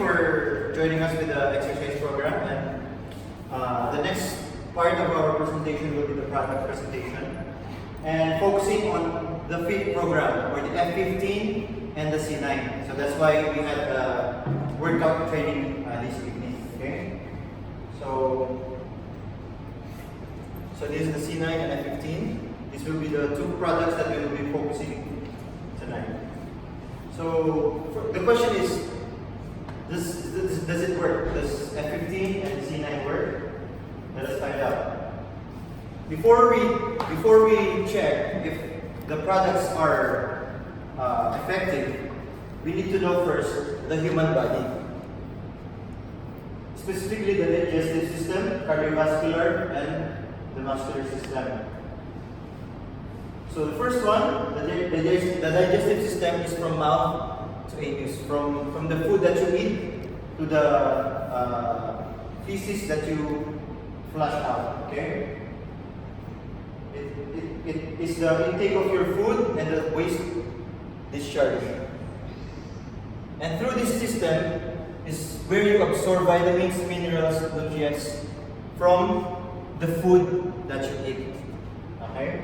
for joining us with the exercise program. And the next part of our presentation will be the product presentation. And focusing on the FIT program, or the F15 and the C9. So that's why we had workout training this evening. Okay? So this is the C9 and F15. These will be the two products that we will be focusing tonight. So the question is, does it work? Does F15 and C9 work? Let us find out. Before we check if the products are effective, we need to know first the human body. Specifically the digestive system, cardiovascular, and the muscular system. So the first one, the digestive system, is from mouth to anus, from the food that you eat to the feces that you flush out. Okay. It is the intake of your food and the waste discharge. And through this system is where you absorb vitamins, minerals, nutrients from the food that you eat. Okay?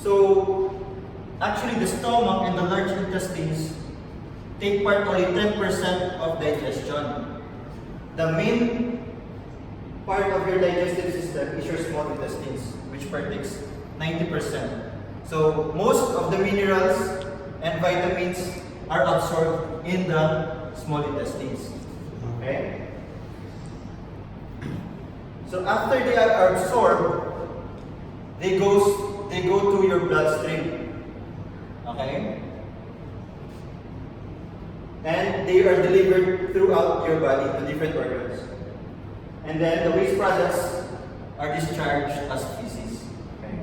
So, actually the stomach and the large intestines take part only 10% of digestion. The main part of your digestive system is your small intestines, which partakes 90%. So most of the minerals and vitamins are absorbed in the small intestines. Okay? So after they are absorbed, they go to your bloodstream. Okay? And they are delivered throughout your body to different organs. And then the waste products are discharged as feces. Okay.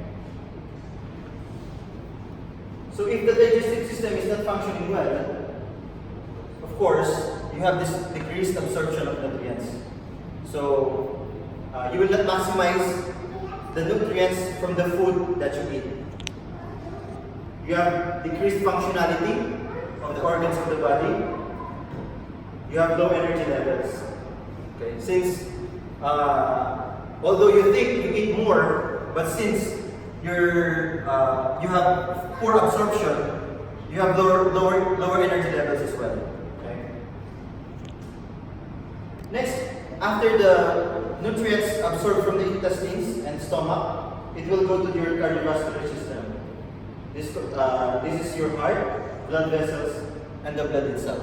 So if the digestive system is not functioning well, of course, you have this decreased absorption of nutrients. So you will not maximize the nutrients from the food that you eat. You have decreased functionality of the organs of the body. You have low energy levels. Okay. Since although you think you eat more, but since you have poor absorption, you have lower energy levels as well. Okay. Next, after the nutrients absorbed from the intestines and stomach, it will go to your cardiovascular system. This is your heart, blood vessels, and the blood itself.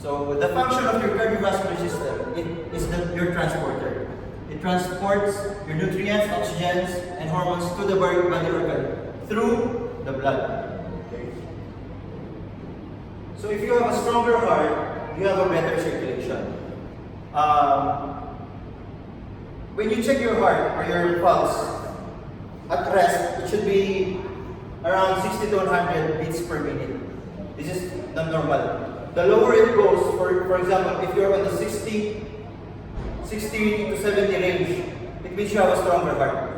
So the function of your cardiovascular system is your transporter. It transports your nutrients, oxygens, and hormones to the body organ through the blood. Okay. So if you have a stronger heart, you have a better circulation. When you check your heart or your pulse at rest, it should be around 60 to 100 beats per minute. This is the normal. The lower it goes, for example, if you're on the 60 to 70 range, it means you have a stronger heart.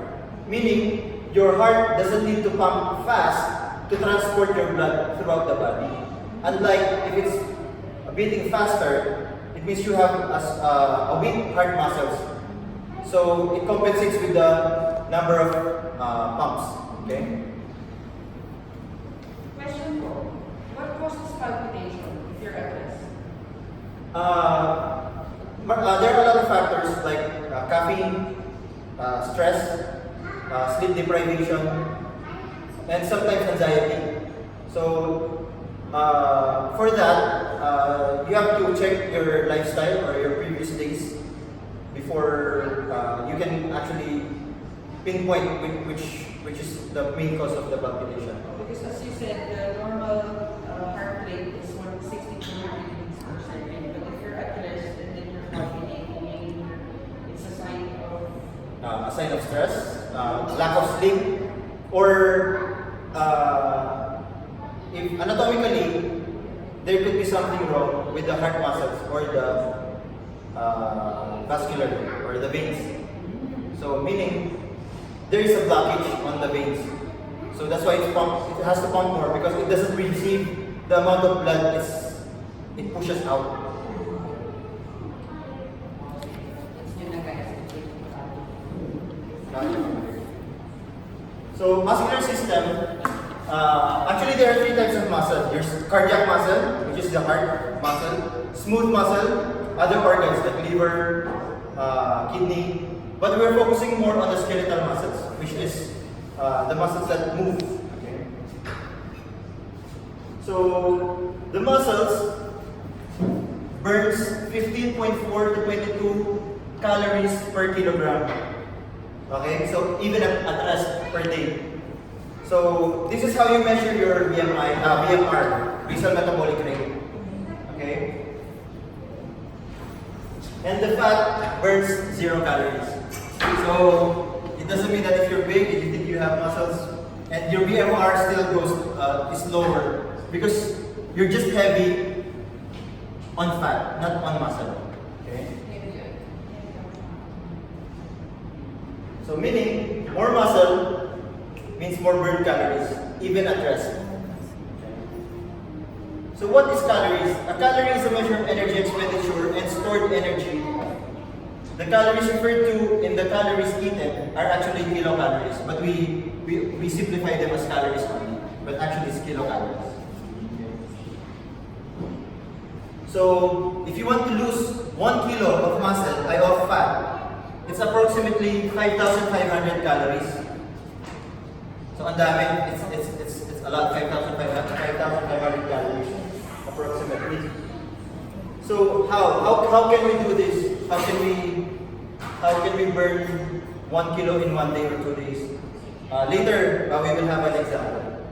Meaning, your heart doesn't need to pump fast to transport your blood throughout the body. Unlike if it's beating faster, it means you have a weak heart muscles. So it compensates with the number of pumps. Okay? Question 4. What causes palpitation? Your evidence? There are a lot of factors like caffeine, stress, sleep deprivation, and sometimes anxiety. So for that, you have to check your lifestyle or your previous days before you can actually pinpoint which is the main cause of the palpitation. Because as you said, the normal heart rate is 160 to 180 beats per second. But if you're at rest and then you're palpitating, it's a sign of Stress, lack of sleep, or if anatomically there could be something wrong with the heart muscles or the vascular or the veins. So meaning there is a blockage on the veins. So that's why it has to pump more because it doesn't receive the amount of blood it pushes out. So muscular system, actually there are 3 types of muscle. There's cardiac muscle, which is the heart muscle, smooth muscle, other organs like liver, kidney. But we're focusing more on the skeletal muscles, which is the muscles that move. Okay. So the muscles burns 15.4 to 22 calories per kilogram. Okay, so even at rest per day. So this is how you measure your BMR, basal metabolic rate. Okay, and the fat burns 0 calories. So it doesn't mean that if you're big and you think you have muscles, and your BMR still is lower because you're just heavy on fat, not on muscle. Okay. So meaning, more muscle means more burned calories, even at rest. So what is calories? A calorie is a measure of energy expenditure and stored energy. The calories referred to in the calories eaten are actually kilocalories, but we simplify them as calories only, but actually it's kilocalories. So if you want to lose 1 kilo of muscle, of fat, it's approximately 5,500 calories. So ang dami, it's a lot, 5,500 calories approximately. So how can we do this? How can we burn 1 kilo in 1 day or 2 days? Later we will have an example.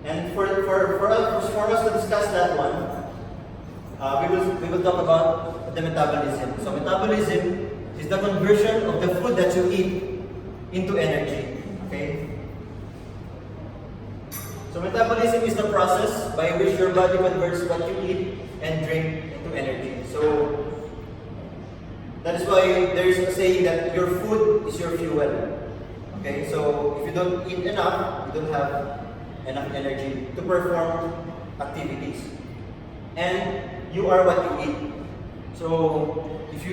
And for us to discuss that one, we will talk about the metabolism. So metabolism is the conversion of the food that you eat into energy. Okay. So metabolism is the process by which your body converts what you eat and drink into energy. So that is why there is a saying that your food is your fuel. Okay. So if you don't eat enough, you don't have enough energy to perform activities. And you are what you eat. So if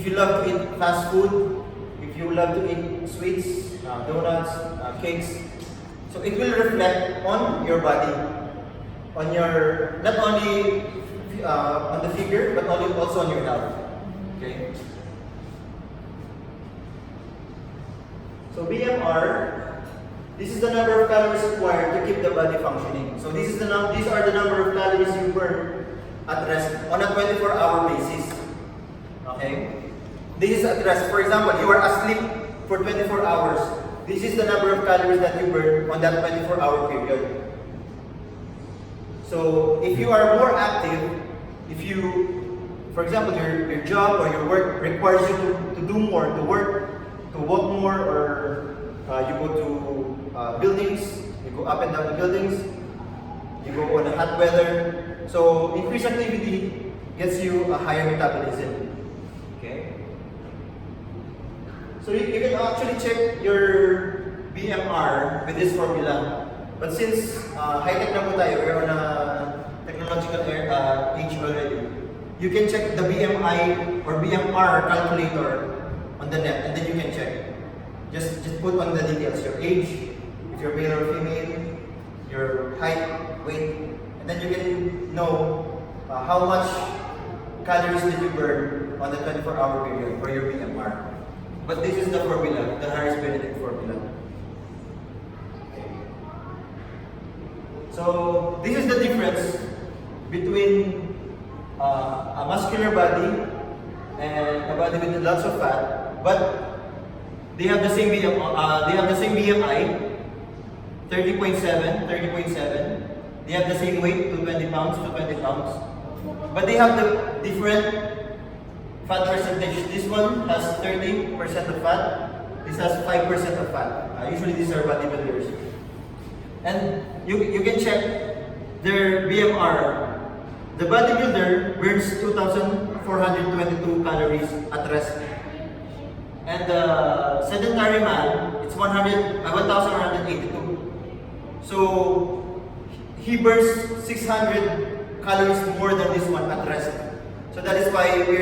you love to eat fast food, if you love to eat sweets, donuts, cakes, so it will reflect on your body, on your not only on the figure, but also on your health. Okay. So BMR. This is the number of calories required to keep the body functioning. So these are the number of calories you burn at rest on a 24-hour basis. Okay? This is at rest. For example, you are asleep for 24 hours. This is the number of calories that you burn on that 24-hour period. So if you are more active, for example, your job or your work requires you to do more, to walk more, or you go to buildings, you go up and down the buildings, you go on a hot weather. So increased activity gets you a higher metabolism. Okay. So you can actually check your BMR with this formula. But since high-tech na po tayo, we're on a technological age already, you can check the BMI or BMR calculator on the net, and then you can check. Just put on the details, your age, if you're male or female, your height, weight, and then you can know how much calories did you burn on the 24-hour period for your BMR. But this is the formula, the Harris-Benedict formula. Okay. So this is the difference between a muscular body and a body with lots of fat, but they have the same BMI, 30.7. They have the same weight, 20 pounds. But they have the different fat percentage. This one has 30% of fat. This has 5% of fat. Usually these are bodybuilders. And you can check their BMR. The bodybuilder burns 2,422 calories at rest. And the sedentary man, it's 1,182. So he burns 600 calories more than this one at rest. So that is why we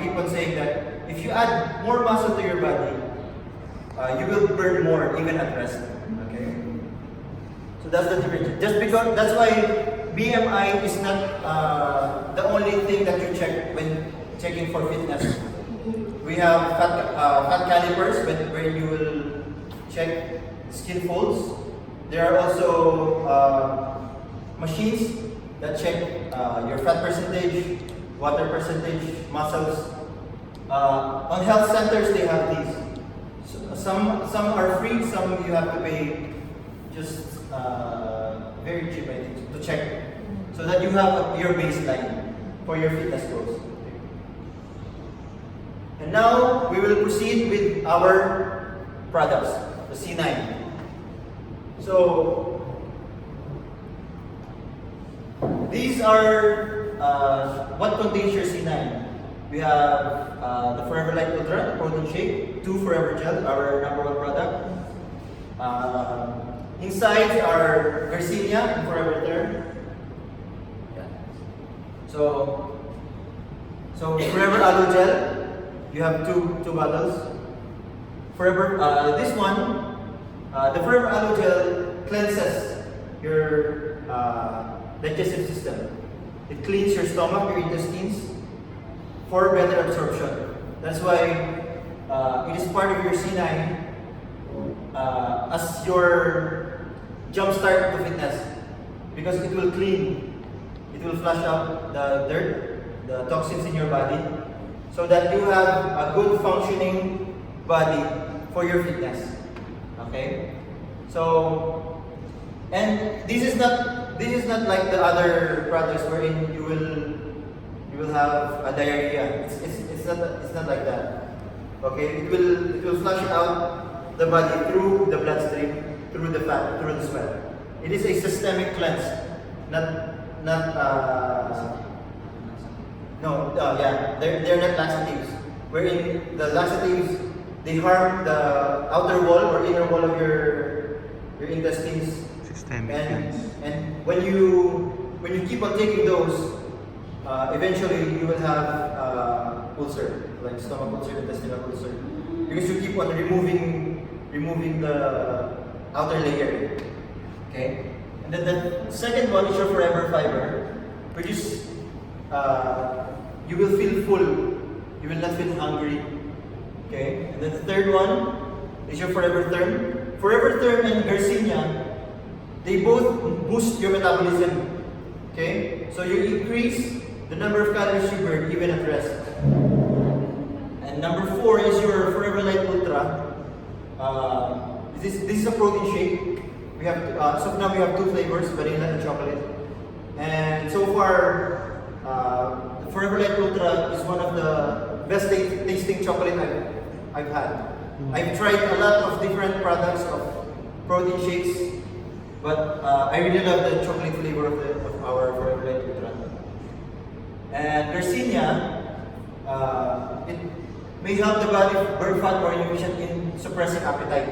keep on saying that if you add more muscle to your body, you will burn more even at rest. Okay. So that's the difference. Just because that's why BMI is not the only thing that you check when checking for fitness. We have fat calipers where you will check skin folds. There are also machines that check your fat percentage, water percentage, muscles. On health centers, they have these. So, some are free, some you have to pay just very cheap, I think, to check, so that you have your baseline for your fitness goals. And now we will proceed with our products, the C9. So these are what contains your C9. We have the Forever Light Ultra, the protein shake, 2 Forever Gel, our number 1 product. Inside are Garcinia and Forever Term. Yeah. So Forever Aloe Gel. You have two bottles. Forever, this one, the Forever Aloe Gel cleanses your digestive system. It cleans your stomach, your intestines, for better absorption. That's why it is part of your C9 as your jump start to fitness, because it will clean, it will flush out the dirt, the toxins in your body, so that you have a good functioning body for your fitness. Okay? So, and this is not like the other products wherein you will have a diarrhea. It's not like that. Okay? It will flush out the body through the bloodstream, through the fat, through the sweat. It is a systemic cleanse, they're not laxatives. Wherein the laxatives, they harm the outer wall or inner wall of your intestines. Systemic. And when you keep on taking those, eventually you will have ulcer, like stomach ulcer, intestinal ulcer, because you keep on removing the outer layer. Okay. And then the second one is your Forever Fiber, which is you will feel full. You will not feel hungry. Okay? And then the third one is your Forever Therm. Forever Therm and Garcinia, they both boost your metabolism. Okay? So you increase the number of calories you burn even at rest. And number 4 is your Forever Light Ultra. This is a protein shake. We have so now we have 2 flavors, vanilla and chocolate. And so far, Forever Light Ultra is one of the best tasting chocolate I've had. I've tried a lot of different products of protein shakes, but I really love the chocolate flavor of our Forever Light Ultra. And Garcinia, it may help the body burn fat more efficient in suppressing appetite.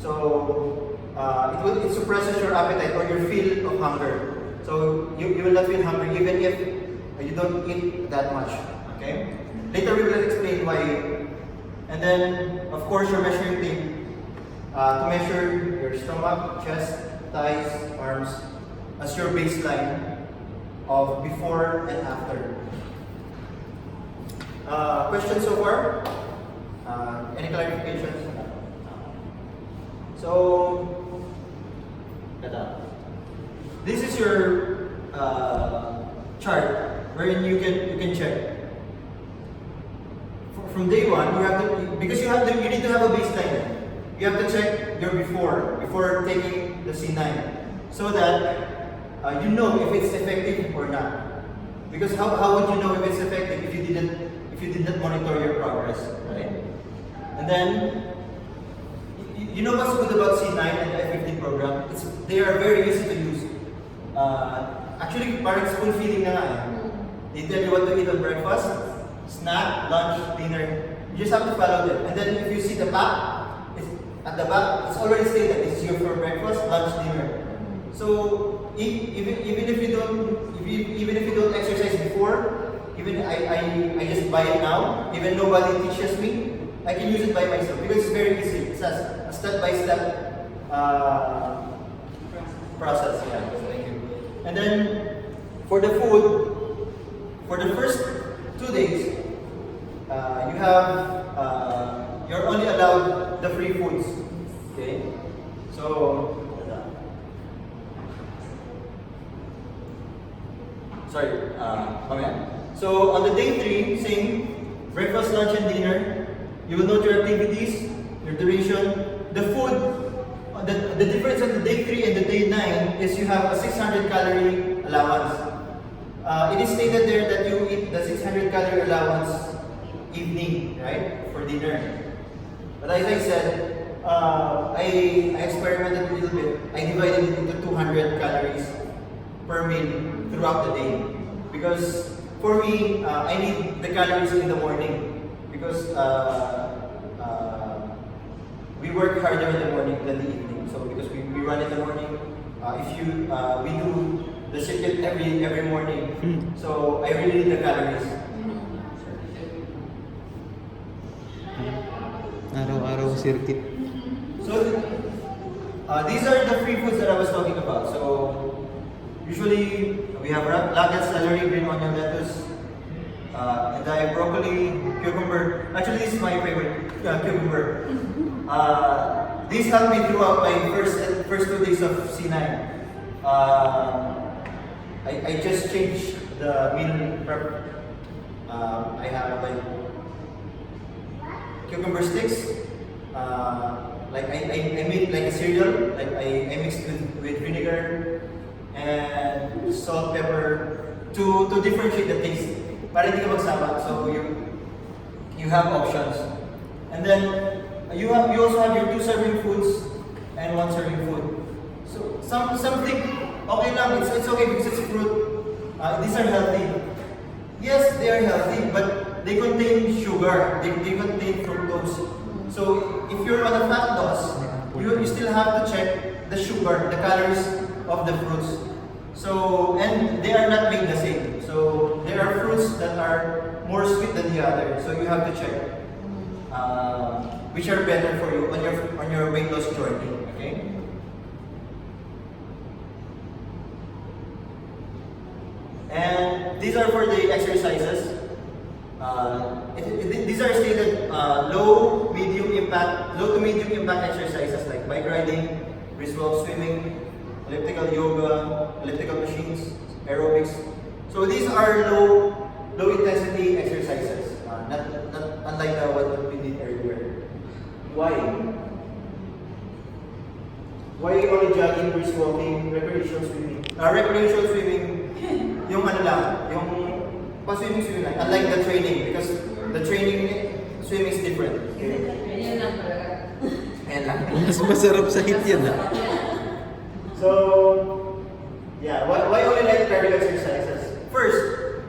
So it suppresses your appetite or your feel of hunger. So you will not feel hungry even if you don't eat that much. Okay? Later we will explain why. And then, of course, your measuring tape to measure your stomach, chest, thighs, arms as your baseline of before and after. Questions so far? Any clarifications? So, this is your chart wherein you can check. From day one, you have to, because you need to have a baseline. You have to check your before taking the C9, so that you know if it's effective or not. Because how would you know if it's effective if you did not monitor your progress, right? And then you know what's good about C9 and the F15 program? They are very easy to use. Actually, parang spoon feeding na nga eh. They tell you what to eat on breakfast, snack, lunch, dinner. You just have to follow them. And then if you see the back, at the back, it's already stated this is your for breakfast, lunch, dinner. So even if you don't exercise before, even I just buy it now. Even nobody teaches me, I can use it by myself because it's very easy. It's a step-by-step process. Yeah, thank you. And then for the food, for the first 2 days, you have you're only allowed the free foods. Okay, so sorry, so on the day 3, same breakfast, lunch, and dinner. You will note your activities, your duration, the food. The difference of the day 3 and the day 9 is you have a 600 calorie allowance. It is stated there that you eat the 600 calorie allowance evening, right, for dinner. But as I said, I experimented a little bit. I divided it into 200 calories per meal throughout the day. Because for me, I need the calories in the morning. Because we work harder in the morning than the evening. So because we run in the morning, we do the circuit every morning. So I really need the calories. Araw-araw circuit. So these are the free foods that I was talking about. So usually we have lagat, celery, green onion, lettuce, and I have broccoli, cucumber. Actually, this is my favorite, cucumber. These helped me throughout my first 2 days of C9. I just changed the meal prep. I have like cucumber sticks. Like I made like a cereal. Like I mixed with vinegar and salt, pepper to differentiate the taste. Para hindi ka magsama. So you have options. And then you also have your 2 serving foods and 1 serving food. So something okay lang. It's okay because it's fruit. These are healthy. Yes, they are healthy, but they contain sugar. They contain fructose. So if you're on a fat loss, you still have to check the sugar, the calories of the fruits. So, and they are not made the same. So there are fruits that are more sweet than the other. So you have to check which are better for you on your weight loss journey. Okay. And these are for the exercises. These are stated low to medium impact exercises like bike riding, brisk walk, swimming, elliptical yoga, elliptical machines, aerobics. So these are low intensity exercises, not unlike what we did earlier. Why? Why only jogging, brisk walking, recreational swimming? Recreational swimming, yung ano lang, yung pa-swimming lang, unlike the training, because the training swimming is different. Okay? Ayan lang talaga. Ayan lang. Mas masarap sa hit yan, ah. So, yeah, why only light cardio exercises? First,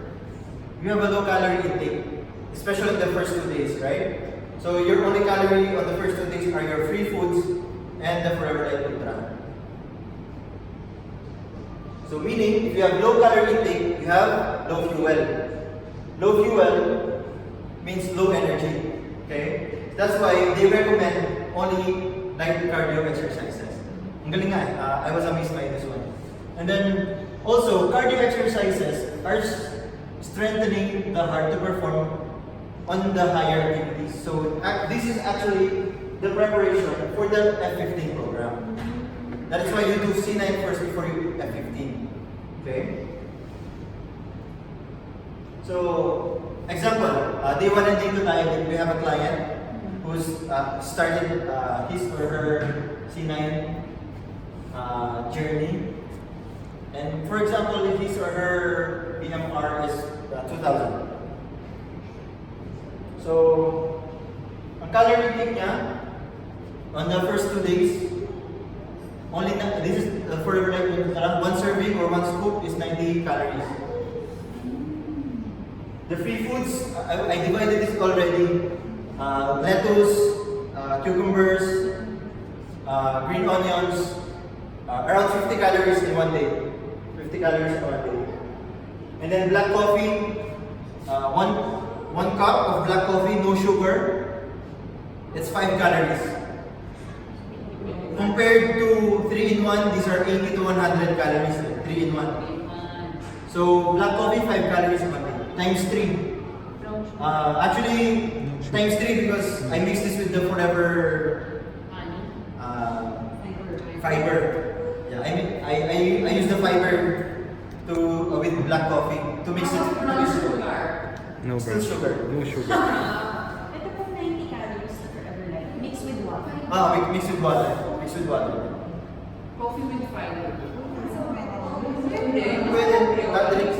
you have a low calorie intake, especially in the first 2 days, right? So your only calorie on the first 2 days are your free foods and the Forever Light Ultra. So meaning, if you have low calorie intake, you have low fuel. Low fuel means low energy. Okay? That's why they recommend only light cardio exercises. Ang galing nga, I was amazed by this one. And then, also, cardio exercises are strengthening the heart to perform on the higher activities. So, this is actually the preparation for the F15 program. That is why you do C9 first before you do F15. Okay? So, example, day 1 and day 2 tayo, we have a client who's started his or her C9 journey. And for example, if his or her BMR is 2,000. So, ang calorie intake niya on the first 2 days, this is for like 1 serving or 1 scoop is 90 calories. The free foods, I divided this already. lettuce, cucumbers, green onions, around 50 calories in one day. 50 calories in one day. And then black coffee, one cup of black coffee, no sugar. It's 5 calories. Compared to 3-in-1, these are 80 to 100 calories. 3-in-1. So black coffee, 5 calories a day, times 3. Actually, times 3 because I mix this with the forever fiber. Yeah, I use the fiber to with black coffee to mix it. No Still brown sugar. No sugar. Ito po 90 calories na forever life. Mixed with water. Mix with water. Mix with water. Coffee with fiber. Pwede, hot drinks.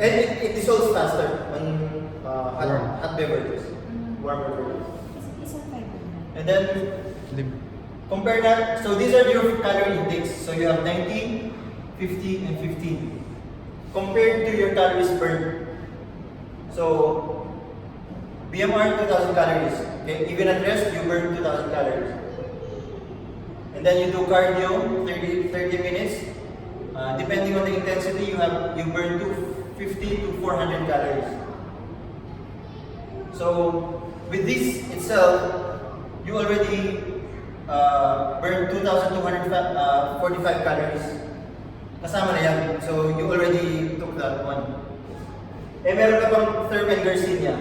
And it dissolves faster on hot beverages, warm beverages. Isang fiber na. And then compare that. So these are your calorie intakes. So you have 90, 50, and 15. Compared to your calories burned. So BMR 2000 calories. Okay, even at rest you burn 2000 calories. And then you do cardio 30 minutes. Depending on the intensity, you burn 250 to 400 calories. So with this itself, you already burn 2,245 calories. Kasama na yan. So you already took that one. Eh meron ka pang Therm and Garcinia.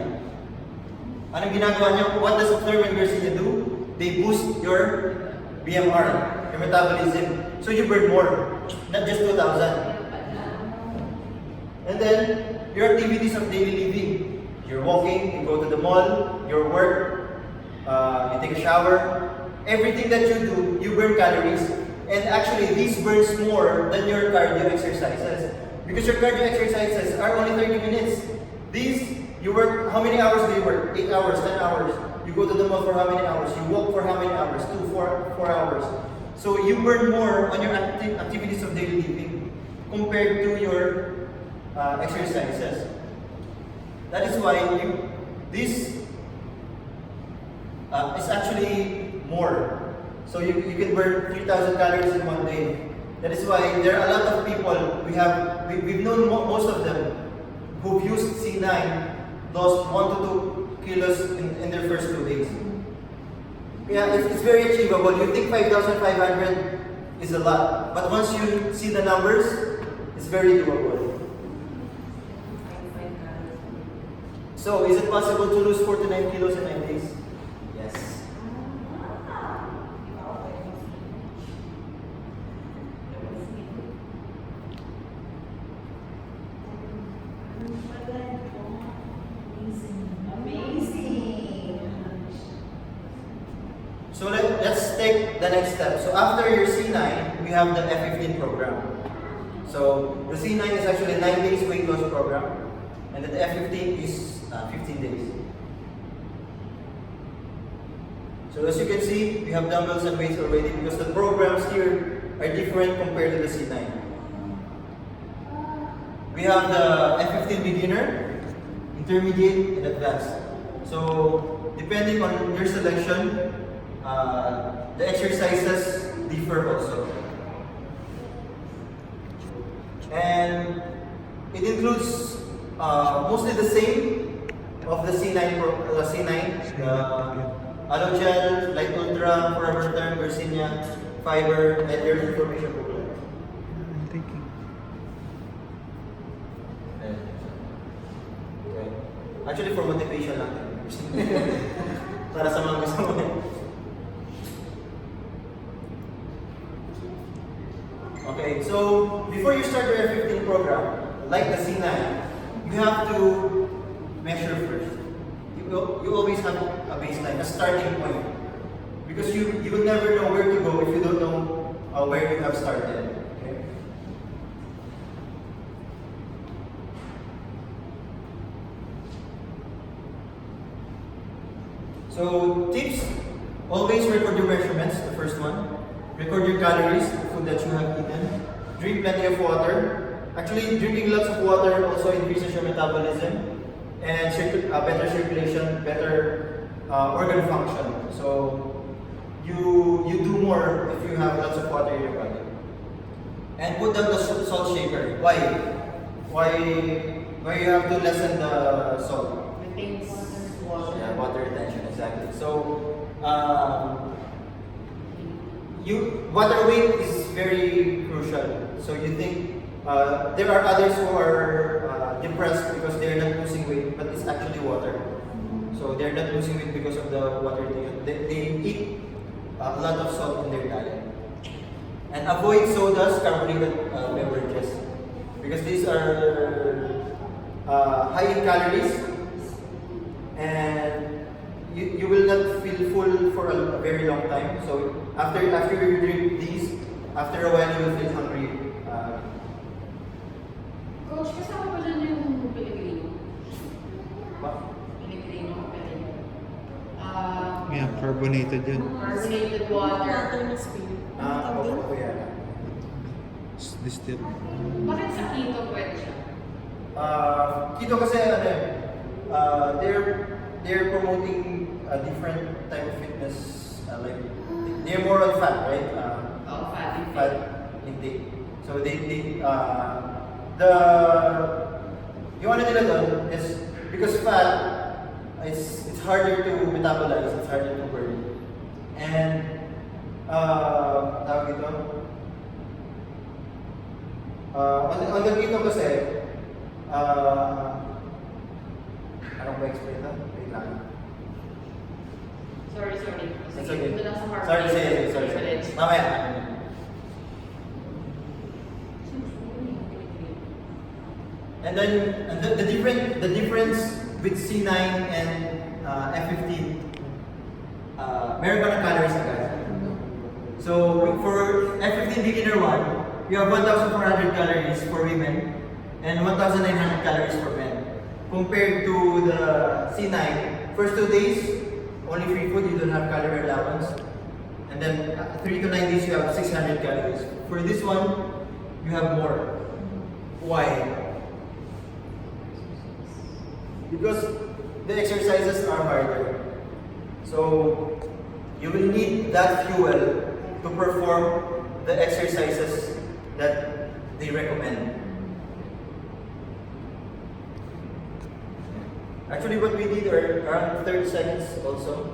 Anong ginagawa niyo? What does Therm and Garcinia do? They boost your BMR, your metabolism. So you burn more, not just 2,000. And then, your activities of daily living. You're walking, you go to the mall, your work, you take a shower. Everything that you do, you burn calories. And actually, this burns more than your cardio exercises. Because your cardio exercises are only 30 minutes. These, you work, how many hours do you work? 8 hours, 10 hours. You go to the mall for how many hours? You walk for how many hours? 2, 4 hours. So you burn more on your activities of daily living compared to your exercises. That is why this is actually more. So you can burn 3,000 calories in one day. That is why there are a lot of people, we've known most of them who've used C9 lost 1 to 2 kilos in their first 2 days. Yeah, it's very achievable. You think 5,500 is a lot, but once you see the numbers, it's very doable. So, is it possible to lose 4 to 9 kilos in 9 days? Yes. So let's take the next step. So after your C9, we have the F15 program. So the C9 is actually a 9 days weight loss program, and the F15 is 15 days. So as you can see, we have dumbbells and weights already because the programs here are different compared to the C9. We have the F15 beginner, intermediate, and advanced. So depending on your selection, the exercises differ also. And it includes mostly the same of the C9, Allogel, Light Ultra, Forever Term, Garcinia, Fiber, and your information booklet. I'm thinking. Okay. Actually, for motivation lang. Para sa mga gusto mo. Okay, so before you start your F15 program, like the C9, you have to measure first. You always have a baseline, a starting point. Because you will never know where to go if you don't know where you have started. Okay? So tips, always record your measurements, the first one. Record your calories, the food that you have eaten. Drink plenty of water. Actually, drinking lots of water also increases your metabolism. and better circulation, better organ function. So you do more if you have lots of water in your body. And put down the salt shaker. Why? Why you have to lessen the salt? Retains water. Yeah, water retention, exactly. So water weight is very crucial. So you think there are others who are depressed because they're not losing weight, but it's actually water. So they're not losing weight because of the water they eat a lot of salt in their diet. And avoid sodas, carbonated beverages, because these are high in calories, and you will not feel full for a very long time. So after you drink these, after a while you will feel hungry. Coach, kasama ba dyan yung Pilipino? Ba- Pilipino, Yeah, carbonated yun. carbonated water. Oo, yan. It's distilled. Bakit sa keto pwede siya? Keto kasi ano they're promoting a different type of fitness, like they're more on fat, right? Fat intake. So yung ano nila doon is because fat it's harder to metabolize, it's harder to burn, and tawag ito. On the keto kasi, anong ba explain na? Wait lang. Sorry. It's okay. Ito lang sa heart Sorry. rate. Mamaya. And then the difference with C9 and F15, meron ka ng calories agad. So for F15 beginner 1, you have 1,400 calories for women and 1,900 calories for men. Compared to the C9, first 2 days, only free food, you don't have calorie allowance. And then 3 to 9 days, you have 600 calories. For this one, you have more. Why? Because the exercises are harder. So you will need that fuel to perform the exercises that they recommend. Actually, what we did are around 30 seconds also.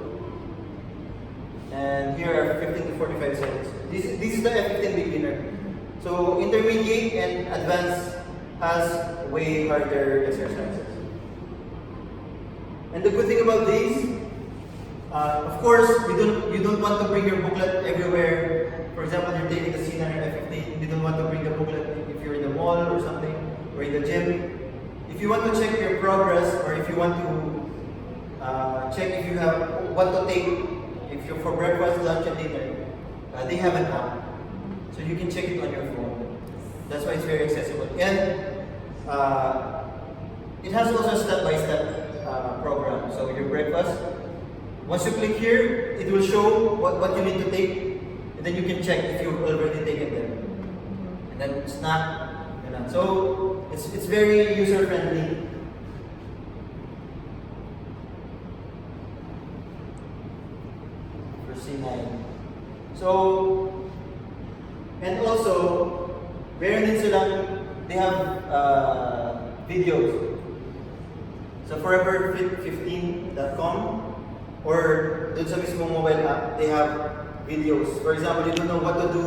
And here are 15 to 45 seconds. This is the F15 beginner. So intermediate and advanced has way harder exercises. And the good thing about these, of course, you don't want to bring your booklet everywhere. For example, you're taking the C9 or F15, you don't want to bring the booklet if you're in the mall or something, or in the gym. If you want to check your progress, or if you want to check if you have what to take, if you're for breakfast, lunch, and dinner, they have an app, so you can check it on your phone. That's why it's very accessible, and it has also a step-by-step program. So your breakfast, once you click here, it will show what you need to take, and then you can check if you've already taken them. And then snack, so it's very user friendly. For C9. So, and also, meron din silang, they have videos. So forever15.com or dun sa mismong mobile app, they have videos. For example, you don't know what to do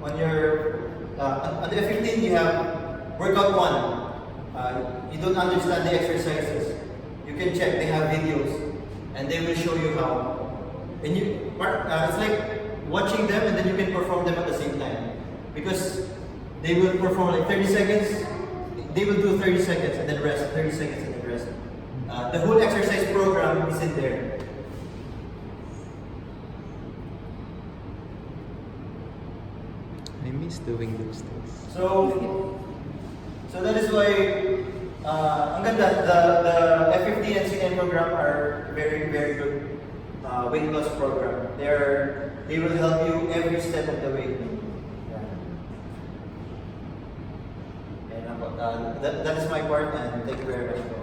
on your on the F15, you have workout 1. You don't understand the exercises. You can check, they have videos and they will show you how. And it's like watching them and then you can perform them at the same time. Because they will perform like 30 seconds, they will do 30 seconds and then rest, 30 seconds and then rest. The whole exercise program is in there. I miss doing those things. So that is why ang ganda, the F15 and C9 program are very, very good weight loss program. They will help you every step of the way. Yeah. And that is my part, and thank you very much.